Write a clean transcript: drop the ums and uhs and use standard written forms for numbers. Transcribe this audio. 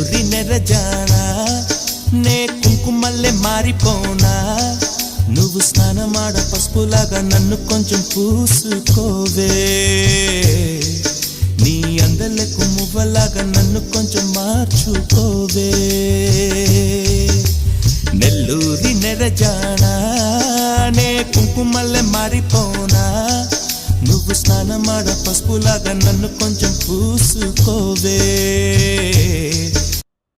నెల్లూరి నెరజానా నే కుంకుమల్లే మారిపోనా నువ్వు స్నానమాడ పసుపులాగా నన్ను కొంచెం పూసుకోవే నీ అందలకు మువ్వలాగా నన్ను కొంచెం మార్చుకోవే నెల్లూరి నెరజానా నే కుంకుమల్లే మారిపోనా నువ్వు స్నానమాడ పసుపులాగా నన్ను కొంచెం పూసుకోవే